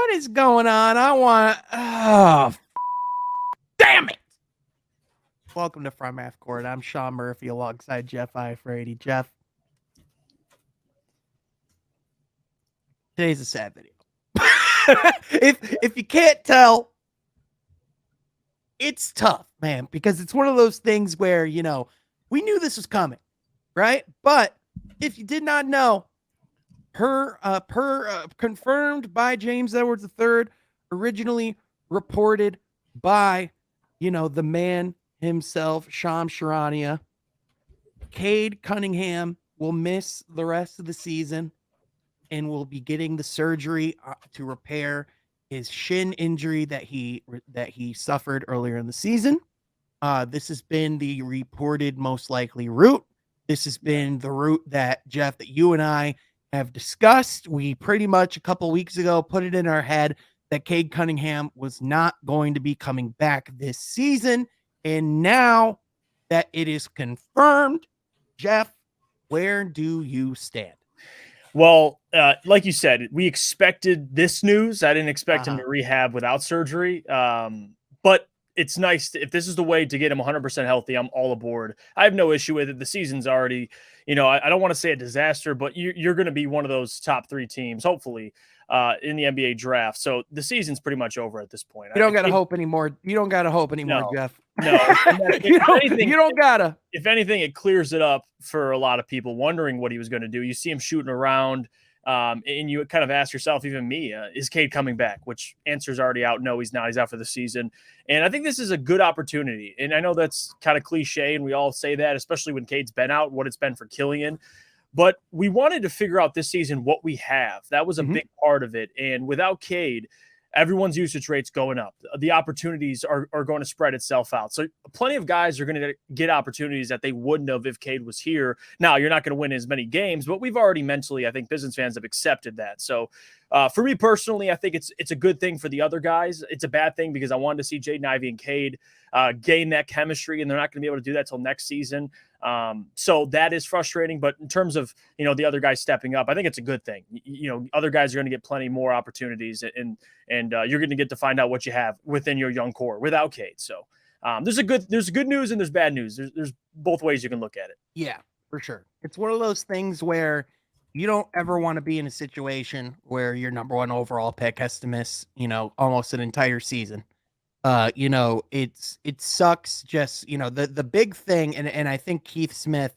What is going on? Damn it. Welcome to Front Half Court. I'm Sean Murphy alongside Jeff Ifrady. Jeff, today's a sad video. if you can't tell, it's tough, man, because it's one of those things where, we knew this was coming, right? But if you did not know, confirmed by James Edwards III, originally reported by, the man himself, Shams Charania. Cade Cunningham will miss the rest of the season and will be getting the surgery to repair his shin injury that he suffered earlier in the season. This has been the reported most likely route. This has been the route that, Jeff, that you and I have discussed. We pretty much a couple weeks ago put it in our head that Cade Cunningham was not going to be coming back this season. And now that it is confirmed, Jeff, where do you stand? Well, like you said, we expected this news. I didn't expect him to rehab without surgery. But it's nice if this is the way to get him 100% healthy. I'm all aboard. I have no issue with it. The season's already, I don't want to say a disaster, but you're going to be one of those top 3 teams, hopefully, in the NBA draft. So the season's pretty much over at this point. You don't got to hope anymore. You don't got to hope anymore, Jeff. No, you don't gotta. If anything, it clears it up for a lot of people wondering what he was going to do. You see him shooting around, and you kind of ask yourself, even me, is Cade coming back? Which answer's already out. No, he's not. He's out for the season. And I think this is a good opportunity. And I know that's kind of cliche, and we all say that, especially when Cade's been out, what it's been for Killian. But we wanted to figure out this season what we have. That was a big part of it. And without Cade, everyone's usage rate's going up. The opportunities are going to spread itself out. So plenty of guys are going to get opportunities that they wouldn't have if Cade was here. Now, you're not going to win as many games, but we've already mentally, I think Pistons fans have accepted that. So for me personally, I think it's a good thing for the other guys. It's a bad thing because I wanted to see Jaden Ivey and Cade gain that chemistry, and they're not going to be able to do that till next season. So that is frustrating, but in terms of, the other guys stepping up, I think it's a good thing. Other guys are going to get plenty more opportunities, and you're going to get to find out what you have within your young core without Cade. So there's good news and there's bad news. There's both ways you can look at it. Yeah, for sure. It's one of those things where you don't ever want to be in a situation where your number 1 overall pick has to miss, almost an entire season. It sucks. Just, the big thing, and I think Keith Smith,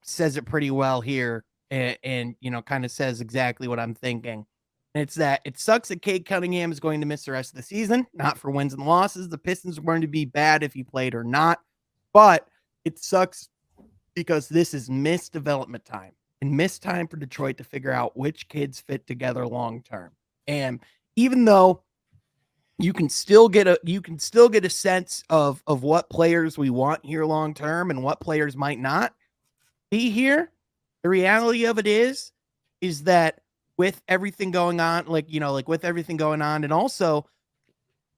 says it pretty well here, and kind of says exactly what I'm thinking. And it's that it sucks that Cade Cunningham is going to miss the rest of the season, not for wins and losses. The Pistons are going to be bad if he played or not, but it sucks because this is missed development time and missed time for Detroit to figure out which kids fit together long term. And even though you can still get a sense of what players we want here long term and what players might not be here, the reality of it is that with everything going on, with everything going on, and also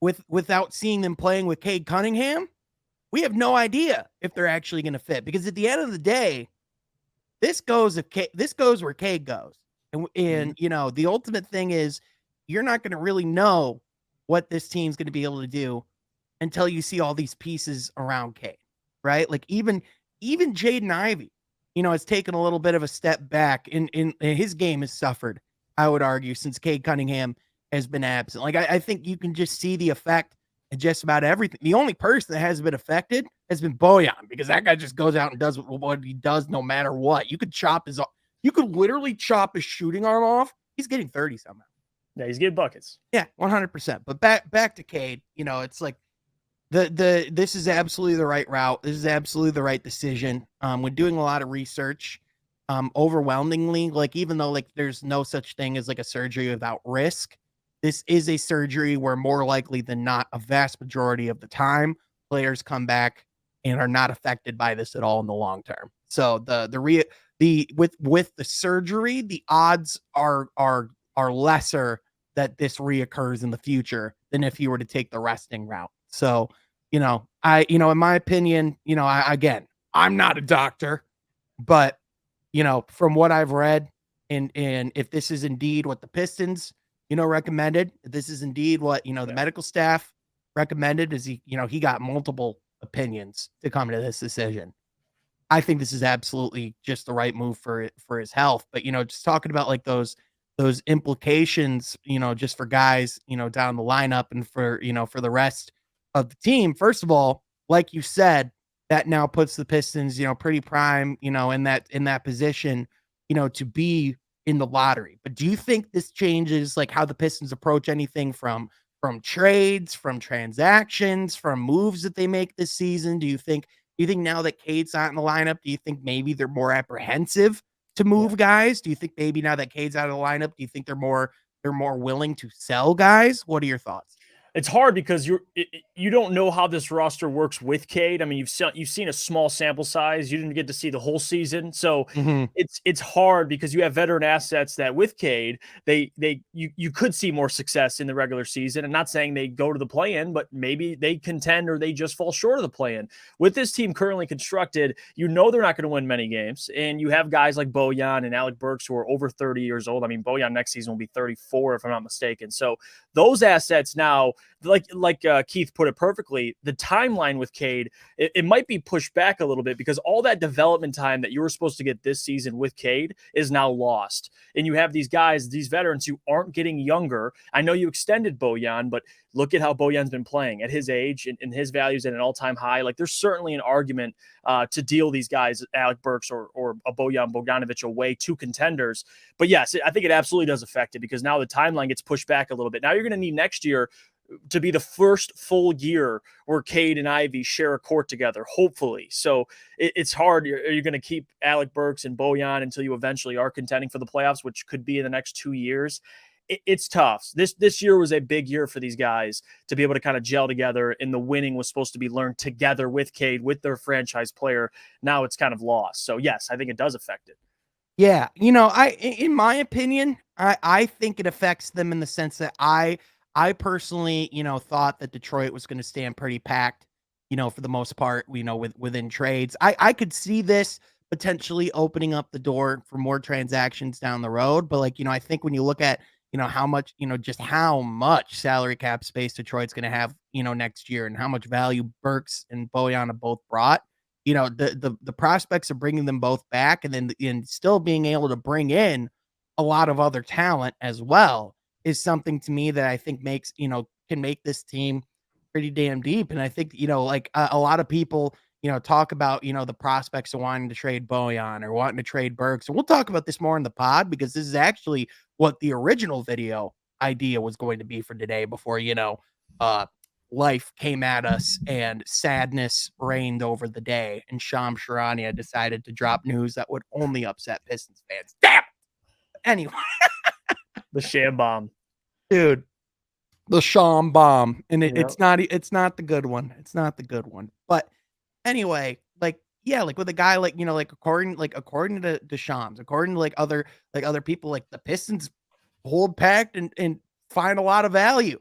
without seeing them playing with Cade Cunningham, we have no idea if they're actually going to fit, because at the end of the day, this goes where Cade goes. And the ultimate thing is you're not going to really know what this team's going to be able to do until you see all these pieces around Cade, right? Like even Jaden Ivey, has taken a little bit of a step back in his game has suffered, I would argue, since Cade Cunningham has been absent. Like I think you can just see the effect in just about everything. The only person that has been affected has been Bojan, because that guy just goes out and does what he does no matter what. You could literally chop his shooting arm off. He's getting 30 somehow. Yeah, he's getting buckets. Yeah, 100%. But back to Cade, it's like this is absolutely the right route. This is absolutely the right decision. When doing a lot of research, overwhelmingly, like even though like there's no such thing as like a surgery without risk, this is a surgery where more likely than not, a vast majority of the time, players come back and are not affected by this at all in the long term. So with the surgery, the odds are lesser that this reoccurs in the future than if you were to take the resting route. So, in my opinion, I'm not a doctor, but, from what I've read, and if this is indeed what the Pistons, recommended. This is indeed what, the Yeah. medical staff recommended. Is he got multiple opinions to come to this decision. I think this is absolutely just the right move for his health. But just talking about like those implications, just for guys, down the lineup and for the rest of the team. First of all, like you said, that now puts the Pistons, pretty prime, in that position, to be in the lottery. But do you think this changes like how the Pistons approach anything from trades, from transactions, from moves that they make this season? Do you think now that Cade's not in the lineup, do you think maybe they're more apprehensive to Yeah. move guys? Do you think maybe now that Cade's out of the lineup, do you think they're more willing to sell guys? What are your thoughts? It's hard because you don't know how this roster works with Cade. I mean, you've seen a small sample size. You didn't get to see the whole season, so Mhm. it's hard because you have veteran assets that with Cade you could see more success in the regular season. I'm not saying they go to the play-in, but maybe they contend or they just fall short of the play-in. With this team currently constructed, they're not going to win many games, and you have guys like Bojan and Alec Burks who are over 30 years old. I mean, Bojan next season will be 34 if I'm not mistaken. So those assets now, like Keith put it perfectly, the timeline with Cade, it might be pushed back a little bit because all that development time that you were supposed to get this season with Cade is now lost. And you have these guys, these veterans who aren't getting younger. I know you extended Bojan, but look at how Bojan's been playing at his age and his values at an all-time high. Like there's certainly an argument to deal these guys, Alec Burks or a Bojan Bogdanovic, away to contenders. But yes, I think it absolutely does affect it because now the timeline gets pushed back a little bit. Now you're going to need next year to be the first full year where Cade and Ivy share a court together, hopefully. So it's hard. Are you going to keep Alec Burks and Bojan until you eventually are contending for the playoffs, which could be in the next 2 years? It's tough. This year was a big year for these guys to be able to kind of gel together, and the winning was supposed to be learned together with Cade, with their franchise player. Now it's kind of lost. So yes, I think it does affect it. Yeah, in my opinion, I think it affects them in the sense that I personally, thought that Detroit was going to stand pretty packed, for the most part, within trades. I could see this potentially opening up the door for more transactions down the road, but like, I think when you look at, how much, just how much salary cap space Detroit's going to have, next year and how much value Burks and Bojan have both brought, the prospects of bringing them both back and still being able to bring in a lot of other talent as well is something to me that I think can make this team pretty damn deep. And I think, like a lot of people, talk about, the prospects of wanting to trade Bojan or wanting to trade Burks. And we'll talk about this more in the pod because this is actually what the original video idea was going to be for today before, uh, life came at us and sadness reigned over the day. And Sham Charania decided to drop news that would only upset Pistons fans. Damn it! Anyway, The sham bomb. dude, the Sham bomb, and Yeah. it's not the good one. It's not the good one. But anyway, like yeah, like with a guy like according to Shams, according to like other people, like the Pistons hold packed and find a lot of value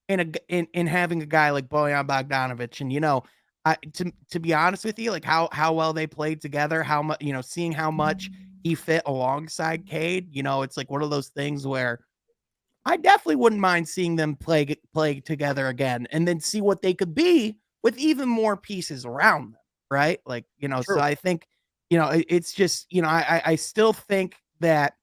in having a guy like Bojan Bogdanovic. And to be honest with you, like how well they played together, how much seeing how much he fit alongside Cade, it's like one of those things where I definitely wouldn't mind seeing them play together again and then see what they could be with even more pieces around them, right? Like, so True. I think, it's just, I still think that,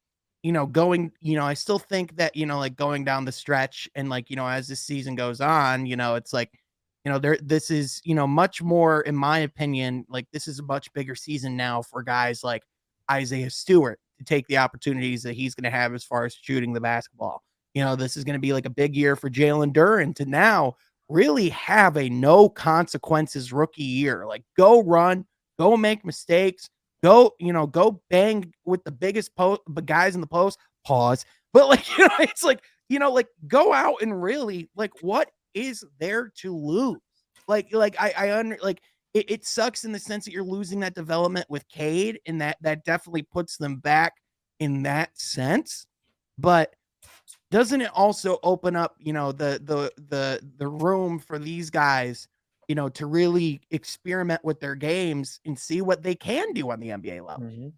I still think that, like going down the stretch and like, as this season goes on, it's like, this is, much more, in my opinion, like this is a much bigger season now for guys like Isaiah Stewart to take the opportunities that he's going to have as far as shooting the basketball. This is going to be like a big year for Jalen Duren to now really have a no consequences rookie year. Like go run, go make mistakes, go bang with the biggest guys in the post. Pause. But like, it's like, like go out and really like what is there to lose? Like I under like it sucks in the sense that you're losing that development with Cade, and that definitely puts them back in that sense. But doesn't it also open up, the room for these guys, to really experiment with their games and see what they can do on the NBA level? Mhm.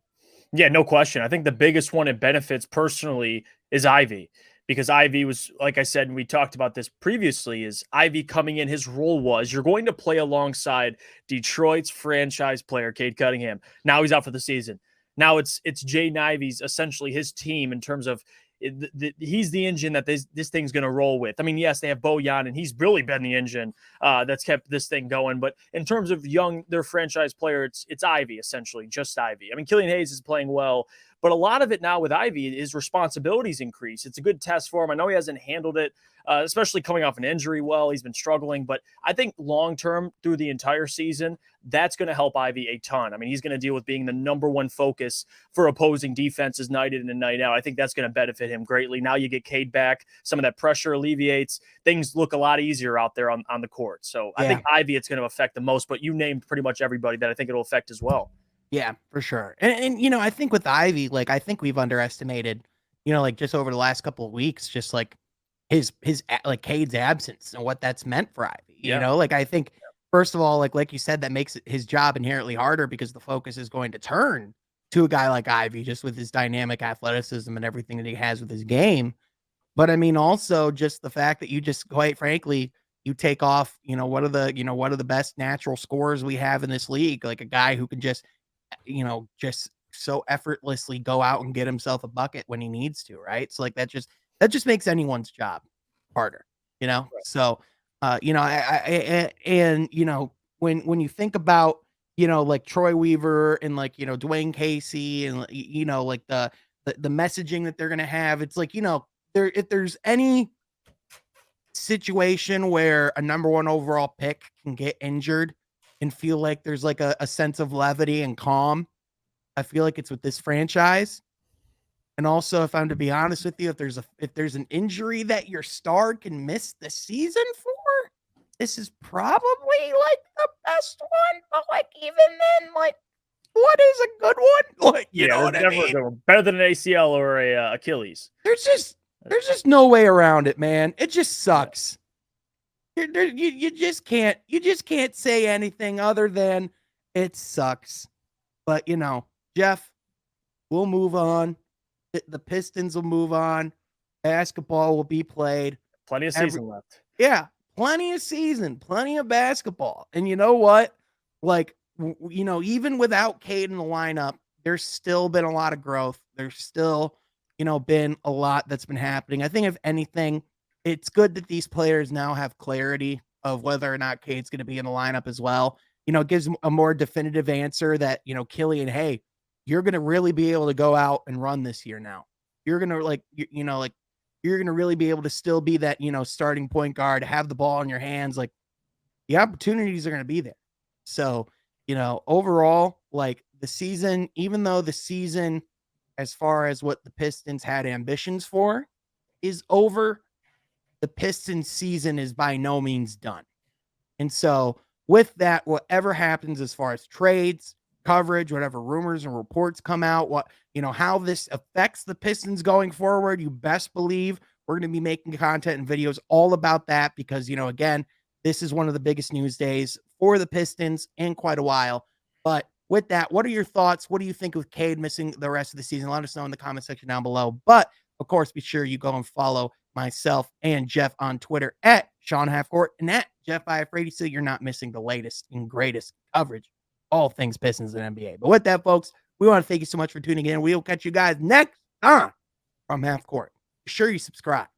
Yeah, no question. I think the biggest one it benefits personally is Ivy because Ivy was, like I said, and we talked about this previously, is Ivy coming in, his role was you're going to play alongside Detroit's franchise player, Cade Cunningham. Now he's out for the season. Now it's Jaden Ivey's essentially his team in terms of he's the engine that this thing's going to roll with. I mean, yes, they have Bojan, and he's really been the engine that's kept this thing going. But in terms of their franchise player, it's Ivy, essentially, just Ivy. I mean, Killian Hayes is playing well, but a lot of it now with Ivy is responsibilities increase. It's a good test for him. I know he hasn't handled it, especially coming off an injury well. He's been struggling, but I think long-term through the entire season, that's going to help Ivy a ton. I mean, he's going to deal with being the number one focus for opposing defenses night in and night out. I think that's going to benefit him greatly. Now you get Cade back. Some of that pressure alleviates. Things look a lot easier out there on the court. So I think Ivy it's going to affect the most, but you named pretty much everybody that I think it'll affect as well. Yeah, for sure. And I think with Ivy, like, I think we've underestimated, like, just over the last couple of weeks, just like his like Cade's absence and what that's meant for Ivy. Like, I think first of all, like you said, that makes his job inherently harder because the focus is going to turn to a guy like Ivy, just with his dynamic athleticism and everything that he has with his game. But I mean, also just the fact that you just, quite frankly, you take off, one of the best natural scorers we have in this league, like a guy who can just so effortlessly go out and get himself a bucket when he needs to, right? So like that just makes anyone's job harder, Right. So and when you think about like Troy Weaver and like Dwayne Casey and like the messaging that they're gonna have, it's like if there's any situation where a number one overall pick can get injured and feel like there's like a sense of levity and calm, I feel like it's with this franchise. And also, if I'm to be honest with you, if there's an injury that your star can miss the season for, this is probably like the best one. But like even then, like what is a good one? Like you know what I mean? Better than an ACL or a Achilles. There's just no way around it, man. It just sucks. You just can't say anything other than it sucks. But Jeff, we'll move on. The Pistons will move on. Basketball will be played. Plenty of season left. Yeah, plenty of season, plenty of basketball. And you know what? Like, even without Cade in the lineup, there's still been a lot of growth. There's still, been a lot that's been happening. I think if anything, it's good that these players now have clarity of whether or not Cade's going to be in the lineup as well. It gives them a more definitive answer that, Killian, hey, you're going to really be able to go out and run this year now. You're going to you're going to really be able to still be that, starting point guard, have the ball in your hands. Like the opportunities are going to be there. So, overall, like the season, even though the season, as far as what the Pistons had ambitions for, is over, the Pistons season is by no means done. And so with that, whatever happens as far as trades, coverage, whatever rumors and reports come out, how this affects the Pistons going forward, you best believe we're going to be making content and videos all about that because, again, this is one of the biggest news days for the Pistons in quite a while. But with that, what are your thoughts? What do you think of Cade missing the rest of the season? Let us know in the comment section down below. But of course, be sure you go and follow myself and Jeff on Twitter at Sean Halfcourt and at Jeff IF80 so you're not missing the latest and greatest coverage, all things Pistons and NBA. But with that, folks, we want to thank you so much for tuning in. We will catch you guys next time from Half Court. Be sure you subscribe.